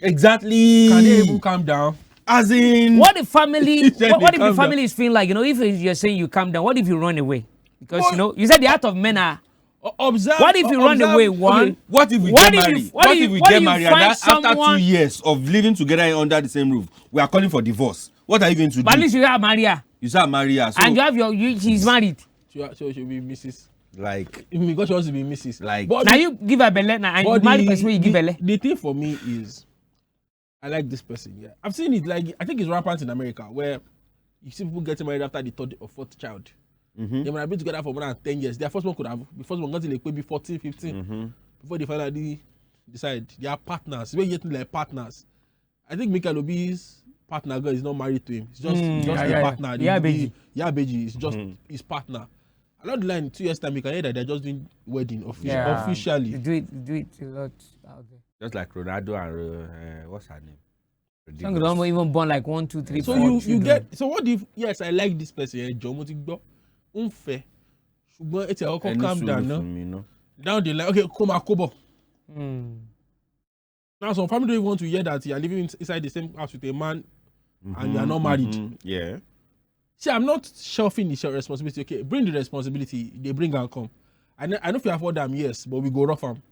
C: Exactly.
B: Can they even calm down?
C: As in,
A: What if family? what if the
B: Calm
A: family
B: down.
A: is feeling like, if you're saying you calm down, what if you run away? Because you said the heart of men are.
B: Observe.
A: What if you run away?
C: okay, what if we
A: What
C: get
A: if you-
C: married?
A: what
C: What
A: if-
C: if we
A: what
C: get
A: if you
C: married
A: find
C: and after
A: someone-
C: 2 years of living together under the same roof, we are calling for divorce? What are you going to
A: But at
C: do?
A: least you have Maria,
C: You say marry her. So,
A: and you have she's married.
B: So she'll be Mrs.
C: like,
B: Because she wants to be Mrs.
C: Like-
B: but
A: Now you give her belle, now and you
B: but
A: marry the person where you give belle.
B: the thing for me is, I like this person. Yeah, I've seen it. Like, I think it's rampant in America where you see people getting married after the third or fourth child. They might have been together for more than 10 years. Their first one could have, the first one got like maybe 14, 15 before they finally decide they are partners. We're getting like partners. I think Michael Obi's partner girl is not married to him. It's just a partner. Beji is just his partner. Along the line, 2 years time, you can hear that they're just doing wedding officially.
A: You do it a lot out there.
C: just like Ronaldo and what's her name?
A: Some don't even born like 1, 2, 3,
B: So
A: 4
B: you
A: children.
B: get, so what if, yes, I like this person, John Motigbo, unfair. Ṣùgbọ́n it's a calm down now. Down the line, okay, come on, Kobo. Now some family don't even want to hear that you are living inside the same house with a man and you are not married.
C: Yeah.
B: See, I'm not shelving the responsibility. Okay, bring the responsibility. They bring and come. I know if you afford them, yes, but we go rough them.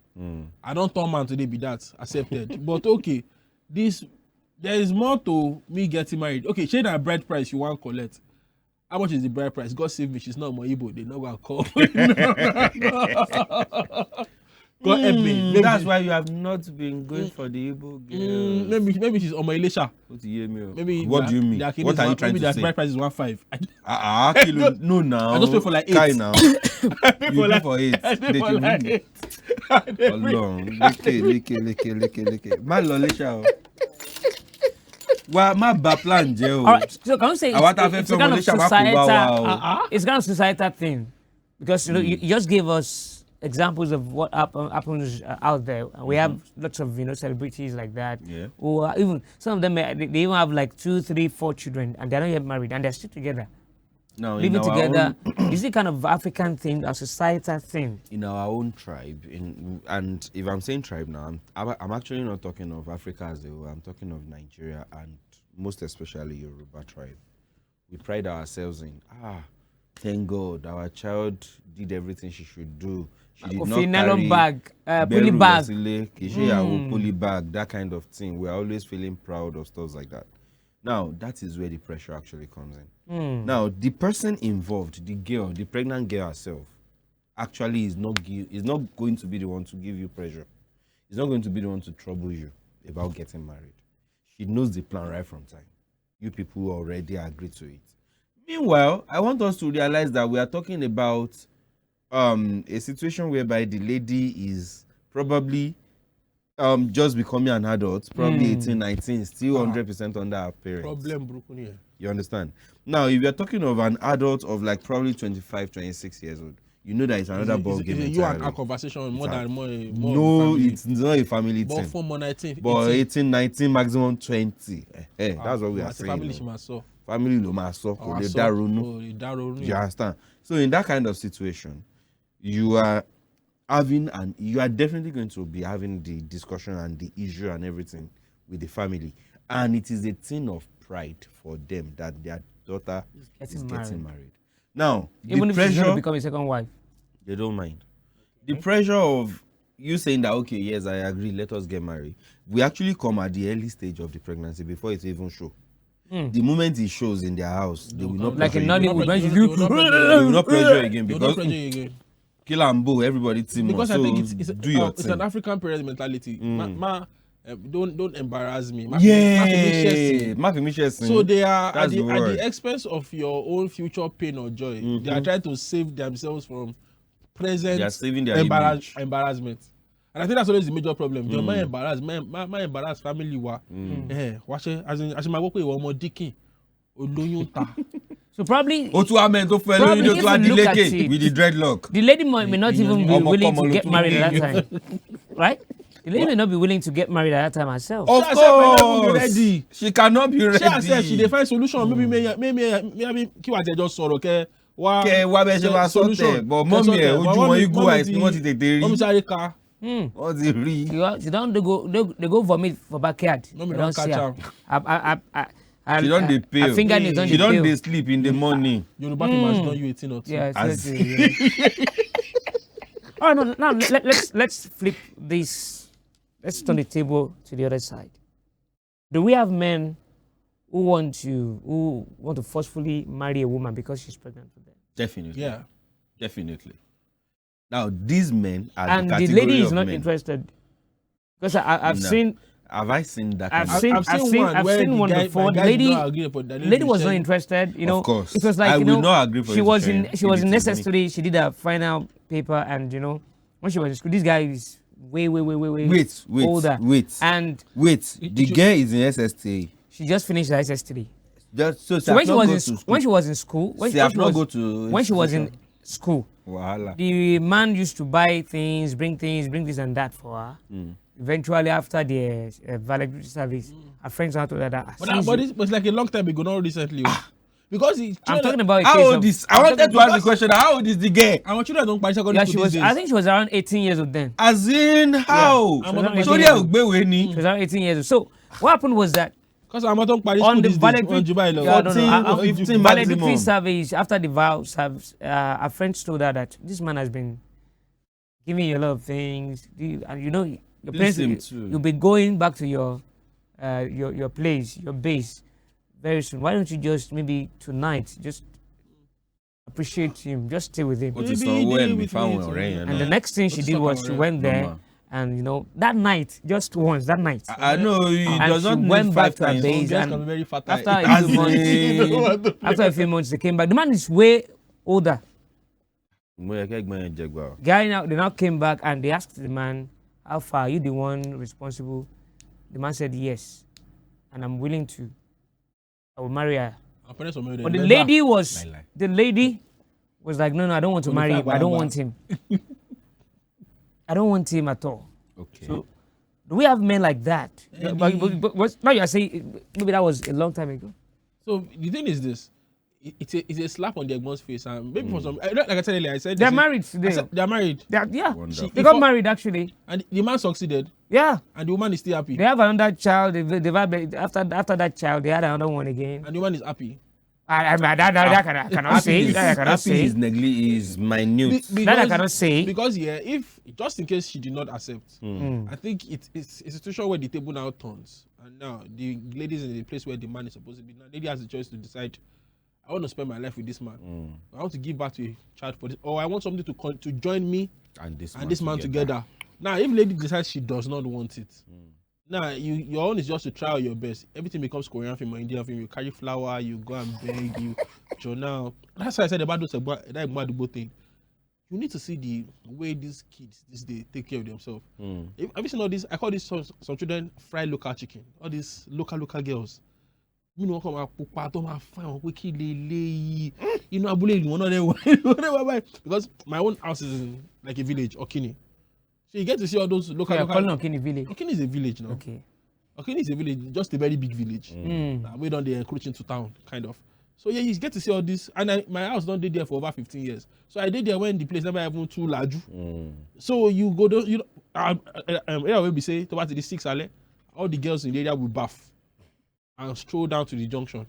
B: I don't turn man today be that accepted. But okay, there is more to me getting married. Okay, share that bride price you want collect. How much is the bride price? God save me, she's not more Igbo. They not gonna call. God help me. Maybe
C: That's why you have not been going for the Igbo girl.
B: maybe she's on my Elisha. Maybe
C: What do you mean? What are you trying to say?
B: Maybe that bride price is 1.5.
C: Kilo, no now.
B: I just pay for like 8.
C: Kai now. You pay for 8.
B: I pay for like 8.
C: Ọlọ́run, lékè. Má lọ Elisha o. Wa má bà plan jẹ́ o.
A: All right, so can we say
C: Àwa tá a fẹ́
A: it's a
C: fẹ́
A: kind
C: ọmọ
A: of
C: Elisha má kó bá wa o.
A: societal, it's kind of societal thing, because you just gave us examples of what happens out there, and we have lots of celebrities like that.
C: Yeah.
A: Or even some of them they even have like 2, 3, 4 children, and they're not yet married, and they're still together.
C: Now,
A: Living together is it kind of African thing, a societal thing?
C: In our own tribe, and if I'm saying tribe now, I'm actually not talking of Africa as a whole. I'm talking of Nigeria, and most especially Yoruba tribe. We pride ourselves in thank God our child did everything she should do. She did not carry
A: bag, pulley bag,
C: pulley bag, that kind of thing. We are always feeling proud of stuff like that. Now, that is where the pressure actually comes in. Now, the person involved, the girl, the pregnant girl herself, actually is not going to be the one to give you pressure. It's not going to be the one to trouble you about getting married. She knows the plan right from time. You people already agreed to it. Meanwhile, I want us to realize that we are talking about a situation whereby the lady is probably just becoming an adult, probably 18, 19, still 100% under her parents.
B: Problem broken here.
C: You understand? Now, if you're talking of an adult of like probably 25, 26 years old, you know that it's another ball game.
B: You and our conversation more.
C: No, it's not a family thing.
B: But for more 19.
C: But 18, 19, maximum 20. That's what we are saying.
B: Family Shimaso.
C: Family Lomaso. You understand? So in that kind of situation, you are definitely going to be having the discussion and the issue and everything with the family. And it is a thing of pride for them that their daughter is getting married. Now,
A: even
C: the
A: if
C: pressure,
A: she's going to become a second wife,
C: they don't mind. The pressure of you saying that, okay, yes, I agree, let us get married. We actually come at the early stage of the pregnancy before it even shows. The moment it shows in their house, they will not
A: like in Nollywood,
C: they will not pressure again because kill and bow, everybody team
B: because
C: so
B: I think it's an African parent mentality. Don't embarrass me. So they are at the expense of your own future pain or joy. They are trying to save themselves from present embarrassment. And I think that's always the major problem. My embarrassed family as my work with one more dicky.
A: So probably
C: with the dreadlock.
A: The lady may not even be willing to get married at that time. Right? The lady may not be willing to get married at that time herself.
C: Of course. She cannot be ready.
B: She define solution. Maybe just sorrow.
C: Solution. But mommy,
A: they go vomit for backyard.
B: Mommy don't catch her.
C: She don't dey pale. She don't dey sleep in the morning.
B: Yoruba people has done you 18 or 2.
A: Yeah, oh no! Now let's flip this. Let's turn the table to the other side. Do we have men who want to forcefully marry a woman because she's pregnant with them?
C: Definitely.
B: Yeah.
C: Definitely. Now these men are
A: and the lady is not interested because I've seen.
C: Have I seen that?
A: I've seen one before. The lady was not interested.
C: Of course.
A: It was like
C: I will not agree for
A: she was necessary. She did her final paper, and when she was in school, this guy is way older.
C: Wait. The girl is in SST.
A: She just finished her SST.
C: So
A: when she was in school, when she was in school, the man used to buy things, bring this and that for her. Eventually, after the valedictory service, her friends out to that.
B: But it's like a long time ago, not recently. Because
A: I'm talking about
C: how old is? I wanted to ask the question. How old is the girl?
B: I want you to don't buy secondary school these days.
A: I think she was around 18 years old then.
C: As in how?
A: She was around 18 years old. So what happened was that
B: Because I'm not on Paris
A: On
B: school
A: the
B: these days.
A: valedictory,
B: On Dubai law.
A: yeah, no,
C: 14 or 15
A: valedictory
C: maximum.
A: service after the vow service, our friends told her that this man has been giving you a lot of things, and you know your
C: Please him
A: parents,
C: too.
A: you'll be going back to your place, your base, very soon. Why don't you just maybe tonight just appreciate him, just stay with him?
C: Ó ti
B: Maybe
C: sanwó
B: he
C: ẹ̀mí
B: with
C: fáwọn
B: me too.
C: ọ̀rẹ́ yẹn
A: And the
C: náà.
A: next thing she
B: What's
A: did
B: the
A: was
B: soccer
A: she
B: one?
A: went there,
C: Normal.
A: and you know that night, just once that night.
C: I know he
A: And
C: does
A: she
C: not need
A: went back
C: 5
A: to her
C: times.
A: base.
B: Girls
A: and
B: can be very fertile.
A: after a
C: As
A: few months,
C: in-
A: after a few months, they came back. The man is way older.
C: Mo yẹ kẹ́gbọ́n yẹn jẹ gbà o.
A: They now came back and they asked the man, "How far? Are you the one responsible?" The man said, "Yes, and I'm willing to. I will marry her."
B: Our parents were married.
A: But the
B: Remember?
A: lady was
C: Lie.
A: like, "No, I don't want to marry him. I don't want him. I don't want him at all."
C: Okay.
A: So, do we have men like that? But now you are saying maybe that was a long time ago.
B: So the thing is this. It's a slap on the Egmon's face, and maybe for some, like I said earlier, I said
A: They're
B: this is-
A: married
B: I
A: today.
B: said they're married,
A: Yeah,
C: Wonderful.
A: they got married actually.
B: and the man succeeded,
A: Yeah,
B: and the woman is still happy,
A: they have another child. They've had, after that child, they had another one again.
B: and the woman is happy.
A: I cannot say. That I cannot
C: Happy
A: say.
C: is minute.
A: That I cannot say.
B: Because yeah, if just in case she did not accept, I think it's a situation where the table now turns, and now the lady is in the place where the man is supposed to be. Now, the lady has the choice to decide. I want to spend my life with this man. I want to give back to a child for this, or I want somebody to join me
C: And this
B: and this man together. Now, if lady decides she does not want it, now your own is just to try your best. Everything becomes Korean film or Indian film. You carry flower, you go and beg, you now. That's why I said about that thing. You need to see the way these kids these days take care of themselves. Have you seen all this? I call this some children fried local chicken. All these local girls. You know, come out because my own house is in like a village, Okini. So you get to see all those local.
A: Yeah, calling Okini village.
B: Okini is a village now.
A: Okay.
B: Okini is a village, just a very big village. We don't encroach into town, kind of. So yeah, you get to see all this, and my house don't did there for over 15 years. So I did there when the place never even too large. So you go there, you know, we be say towards the 6 ale, all the girls in the area will bath and stroll down to the junction.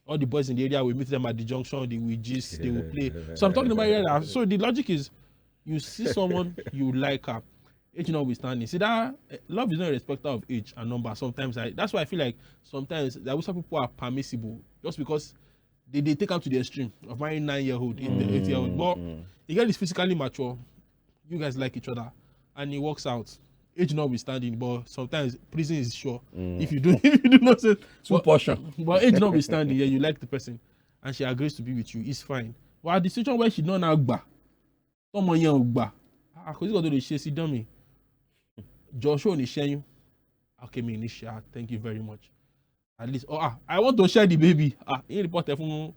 B: All the boys in the area will meet them at the junction. They will gist, they will play. So I'm talking about area. So the logic is, you see someone you like her, age notwithstanding. See that love is not a respecter of age and number. Sometimes that's why I feel like sometimes that some people are permissible just because they take them to the extreme of marrying 9-year-old, 8-year-old. But the girl is physically mature. You guys like each other, and it works out. Age notwithstanding, but sometimes prison is sure. If you do not say
C: portion.
B: But age notwithstanding, yeah, you like the person, and she agrees to be with you, it's fine. But at the situation where she don't now gba, someone young gba, because you got to do the shit, see dummy. Joshua on the share. Okay, me initial. Thank you very much. At least, I want to share the baby. You report it from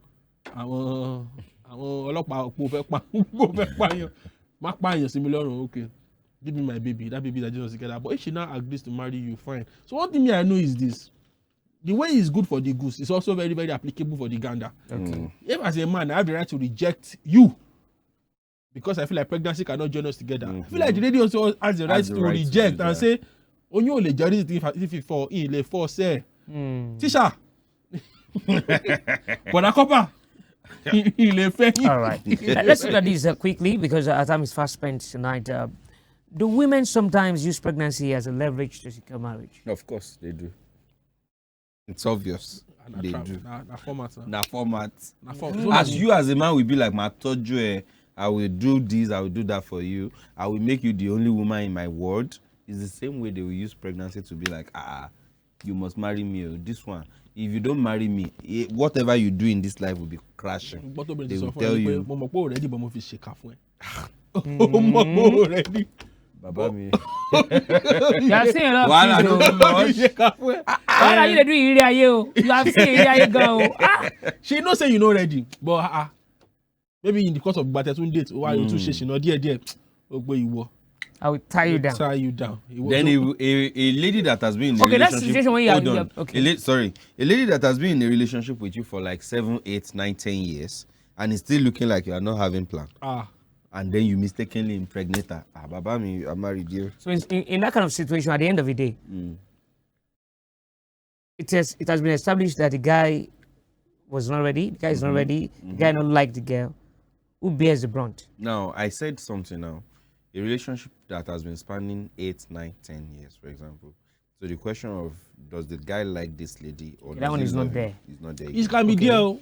B: àwọn ọlọ́pàá kò fẹ́ pààyàn, má pààyàn sí mi lọ́rùn, okay. Give me my baby, that baby that just together. But if she now agrees to marry you, fine. So one thing I know is this: the way is good for the goose is also very, very applicable for the gander. Okay. If as a man I have the right to reject you because I feel like pregnancy cannot join us together, I feel like the lady also has the right to reject and say, "Only only judge if it for in le for say, Tisha, but a copper."
A: All right. Let's look at this quickly because our time is fast spent tonight. Do women sometimes use pregnancy as a leverage to secure marriage?
C: Of course they do. It's obvious. They do.
B: Na format.
C: As you as a man will be like, "Ma toju, I will do this, I will do that for you. I will make you the only woman in my world." It's the same way they will use pregnancy to be like, you must marry me. Or this one, if you don't marry me, whatever you do in this life will be crashing. They will tell you.
B: Already.
C: Baba me.
A: You have seen a lot of things. What are you doing in here? You have seen here go.
B: She no say you know ready, but maybe in the course of Batetun date, why you two she no there.
A: I will tie you down.
B: Tie you down.
C: Then a lady that has been in a
A: Okay, that's the
C: relationship.
A: situation when you
C: Hold
A: are.
C: on.
A: Okay.
C: A lady that has been in a relationship with you for like 7, 8, 9, 10 years and is still looking like you are not having plan. And then you mistakenly impregnate her. Baba me, I'm married you.
A: So in that kind of situation, at the end of the day, it has been established that the guy was not ready. The guy is not ready. The guy don't like the girl. Who bears the brunt?
C: Now, I said something now. A relationship that has been spanning 8, 9, 10 years, for example. So the question of, does the guy like this lady or
A: That one is not there.
C: He's not there.
B: It can be there. Oh.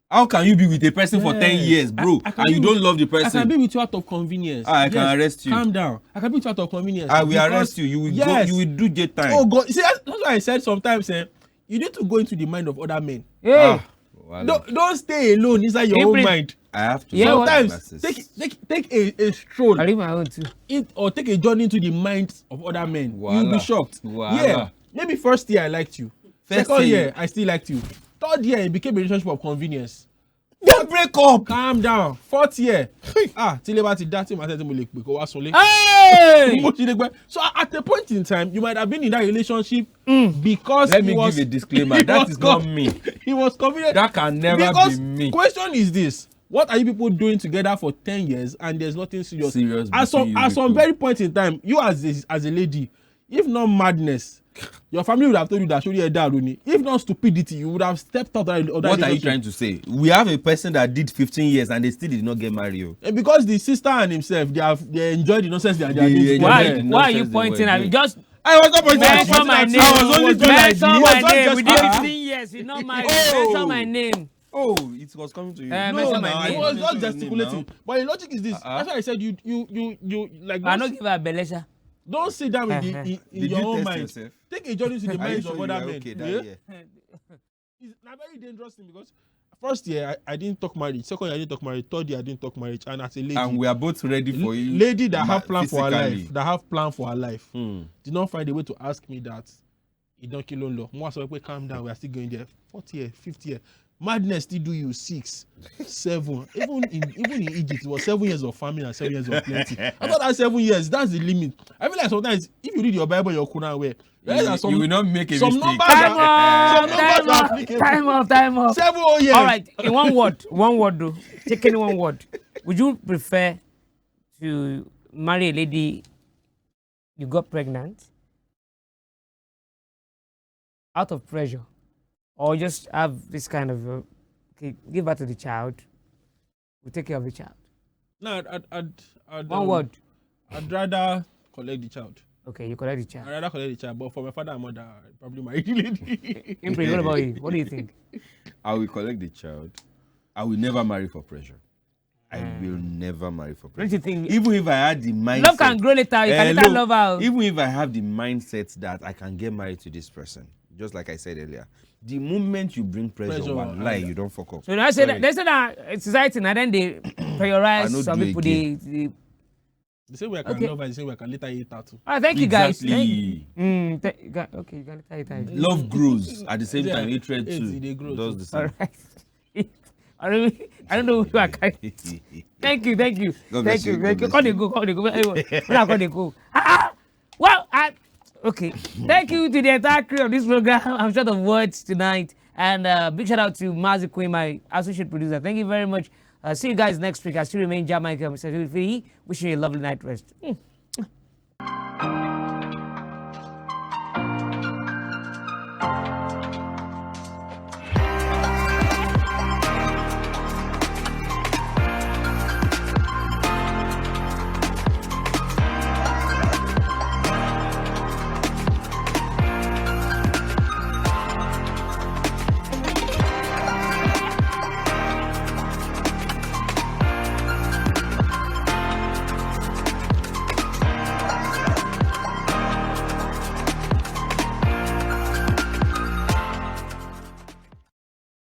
C: How can you be with a person for 10 years, bro,
B: I can
C: and you
B: be
C: don't
B: with-
C: love the
B: I
C: person?
B: can be with you out of convenience.
C: I can arrest you.
B: Calm down. I can be with you out of convenience.
C: I will
B: because-
C: arrest you. You will go.
B: Yes.
C: You will do jet time.
B: Oh God! See, that's why I said sometimes, you need to go into the mind of other men.
A: Hey,
C: Voila.
B: Don't stay alone inside your own
A: April-
B: mind.
C: I have to.
A: Yeah,
C: solve
A: what-
B: Sometimes
C: classes.
B: take a stroll
A: I leave my own too.
B: or take a journey into the minds of other men. You'll
C: Voila.
B: be shocked.
C: Voila.
B: Yeah, maybe first year I liked you.
C: First
B: Second
C: year-
B: year I still liked you. Third year it became a relationship of convenience.
C: Don't break up.
B: Calm down. Fourth year till about that thing I said to me like go ask
A: Hey!
B: So at a point in time you might have been in that relationship because
C: Let
B: he
C: me
B: was,
C: give a disclaimer.
B: he
C: That
B: was
C: is not
B: con-
C: me.
B: He was convenient.
C: That can never
B: Because
C: be me.
B: question is this: what are you people doing together for 10 years and there's nothing serious?
C: Serious
B: At some
C: between you people.
B: very point in time, you as a lady, if not madness, your family would have told you that Shori Eda Aruni. If not stupidity, you would have stepped out of that
C: What are you
B: relationship.
C: trying to say? We have a person that did 15 years and they still did not get married. Oh.
B: And because the sister and himself, they enjoyed the nonsense they are doing.
C: They
B: together.
A: Why,
C: Yeah,
A: why are you
C: nonsense they
A: pointing
C: were
A: at me?
C: doing.
A: Just
B: I was not pointing at you.
A: mention my name.
B: I was only doing like
A: Mention
B: this.
A: my
B: It was not
A: name.
B: just-
A: Within 15 years, he's not married.
C: Oh.
A: Mention my name.
C: Oh, it was coming to you.
A: mention my
B: No,
A: name.
B: it was not
C: Mention your name
B: gesticulating.
C: now.
B: But the logic is this. That's why I said you like.
A: I don't give her a belesha.
B: Don't sit down in
C: Did
B: your
C: you
B: own
C: test
B: mind.
C: yourself?
B: Take a journey to the
C: Are you
B: minds
C: sure
B: of
C: you
B: other
C: are
B: men.
C: okay
B: Yeah?
C: that year?
B: It's a very dangerous thing because first year I didn't talk marriage. Second year I didn't talk marriage. Third year I didn't talk marriage. And as a lady,
C: And we are both ready for you.
B: lady that have plan for her
C: physically.
B: life, that have plan for her life,
C: Hmm.
B: did not find a way to ask me that. You don't kill law. More so we calm down. We are still going there. 4th year, 5th year. Madness still do you 6, 7. Even in Egypt, it was 7 years of famine and 7 years of plenty. After that 7 years, that's the limit. I feel like sometimes if you read your Bible, your Quran, where
C: You will not make a
B: some
C: mistake.
B: numbers
A: Time
B: are,
A: off.
B: some numbers
A: Time
B: are
A: off.
B: applicable.
A: Time off.
B: 7 whole years.
A: All right, in one word though. Take any one word. Would you prefer to marry a lady you got pregnant out of pressure, or just have this kind of okay, give birth to the child, we take care of the child?
B: No, I'd
A: One word.
B: I'd rather collect the child.
A: Okay, you collect the child.
B: I'd rather collect the child, but for my father and mother, I'd probably marry the lady.
A: Impre, what about you? What do you think?
C: I will collect the child. I will never marry for pressure. I will never marry for
A: Don't
C: pressure.
A: you think?
C: Even if I had the mindset.
A: Love can grow later. You can later love her.
C: Even if I have the mindset that I can get married to this person, just like I said earlier, the moment you bring pressure one lie, you don't fuck up.
A: So they say
C: Sorry.
A: that society now then they
C: I
A: prioritize
C: no
A: some
C: do
A: people.
C: again.
B: The same way I can
A: Okay.
B: love her, the same way I can later eat tattoo.
A: All right, thank you guys.
C: Exactly.
A: Okay, you can later eat.
C: Love grows at the same
B: Yeah,
C: time. Hatred
B: it
C: too
B: grows.
C: does the
A: All
C: same.
A: right. I don't know who I can. Thank you.
C: God bless you, God bless
A: Call the go. Call the go. Well, okay. Thank you to the entire crew of this program. I'm short of words tonight. And big shout out to Mazi Queen, my associate producer. Thank you very much. See you guys next week. I still remain Jamaica. Mr. Philly. Wishing you a lovely night rest.